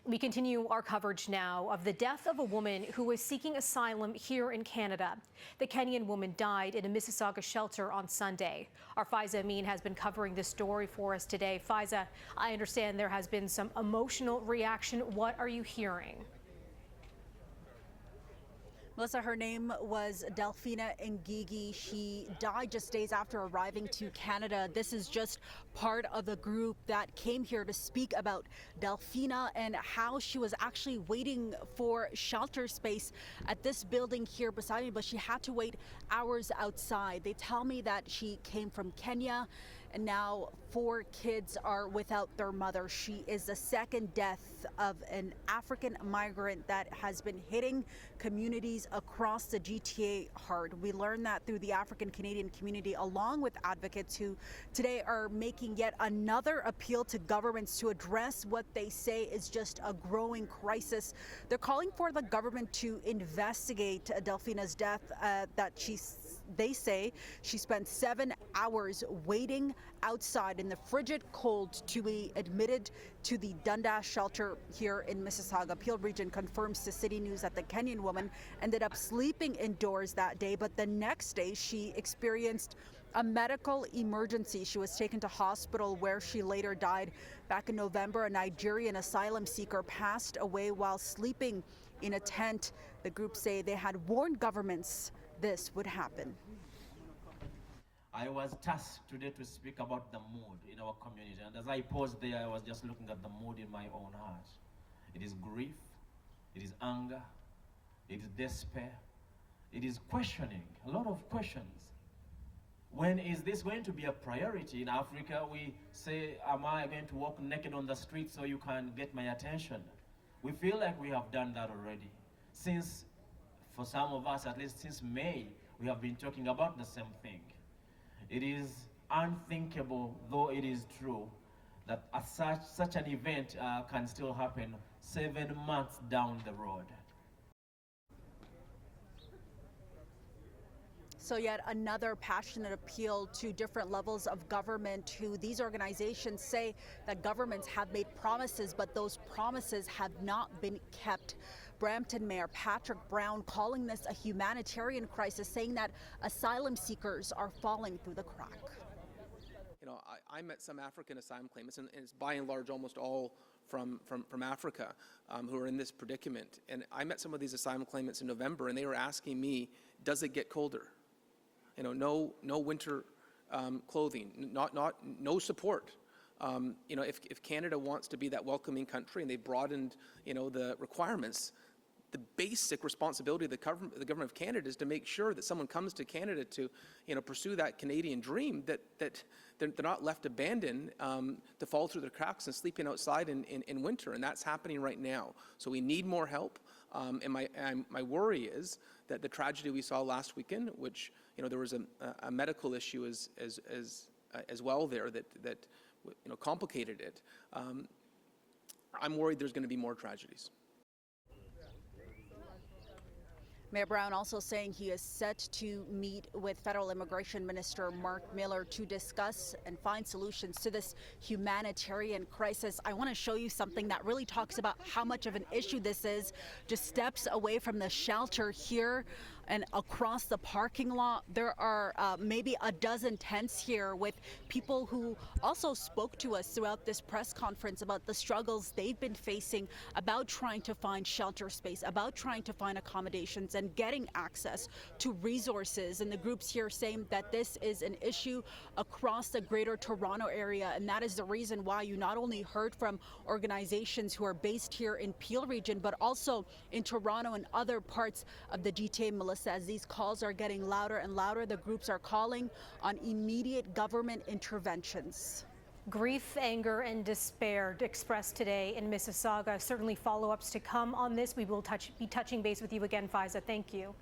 We continue our coverage now of the death of a woman who was seeking asylum here in Canada. The Kenyan woman died in a Mississauga shelter on Sunday. Our Faiza Amin has been covering this story for us today. Faiza, I understand there has been some emotional reaction. What are you hearing? Melissa, her name was Delphina Ngigi. She died just days after arriving to Canada. This is just part of the group that came here to speak about Delphina and how she was actually waiting for shelter space at this building here beside me, but she had to wait hours outside. They tell me that she came from Kenya and now 4 kids are without their mother. She is the second death of an African migrant that has been hitting communities across the GTA hard. We learned that through the African Canadian community, along with advocates who today are making yet another appeal to governments to address what they say is just a growing crisis. They're calling for the government to investigate Delphina's death, they say she spent 7 hours waiting outside in the frigid cold to be admitted to the Dundas shelter here in Mississauga. Peel Region confirms to CityNews that the Kenyan woman ended up sleeping indoors that day, but the next day she experienced a medical emergency. She was taken to hospital where she later died. Back in November, a Nigerian asylum seeker passed away while sleeping in a tent. The group say they had warned governments this would happen. I was tasked today to speak about the mood in our community, and as I paused there, I was just looking at the mood in my own heart. It is grief, it is anger, it is despair, it is questioning, a lot of questions. When is this going to be a priority? In Africa, we say, am I going to walk naked on the street so you can get my attention? We feel like we have done that already. Since, for some of us, at least since May, we have been talking about the same thing. It is unthinkable, though it is true, that such an event can still happen 7 months down the road. So yet another passionate appeal to different levels of government who these organizations say that governments have made promises, but those promises have not been kept. Brampton Mayor Patrick Brown calling this a humanitarian crisis, saying that asylum seekers are falling through the crack. You know, I met some African asylum claimants, and it's by and large almost all from Africa who are in this predicament. And I met some of these asylum claimants in November, and they were asking me, does it get colder? You know, no winter clothing, no support. You know, if Canada wants to be that welcoming country and they broadened, you know, the requirements, the basic responsibility of the government of Canada is to make sure that someone comes to Canada to, you know, pursue that Canadian dream, that they're not left abandoned to fall through the cracks and sleeping outside in winter, and that's happening right now. So we need more help, and my worry is that the tragedy we saw last weekend, which, you know, there was a medical issue as well there that you know, complicated it. I'm worried there's going to be more tragedies. Mayor Brown also saying he is set to meet with Federal Immigration Minister Mark Miller to discuss and find solutions to this humanitarian crisis. I want to show you something that really talks about how much of an issue this is. Just steps away from the shelter here and across the parking lot, there are maybe a dozen tents here with people who also spoke to us throughout this press conference about the struggles they've been facing, about trying to find shelter space, about trying to find accommodations and getting access to resources. And the groups here saying that this is an issue across the greater Toronto area, and that is the reason why you not only heard from organizations who are based here in Peel Region, but also in Toronto and other parts of the GTA, Melissa. As these calls are getting louder and louder, the groups are calling on immediate government interventions. Grief, anger, and despair expressed today in Mississauga. Certainly follow-ups to come on this. We will be touching base with you again, Faiza. Thank you.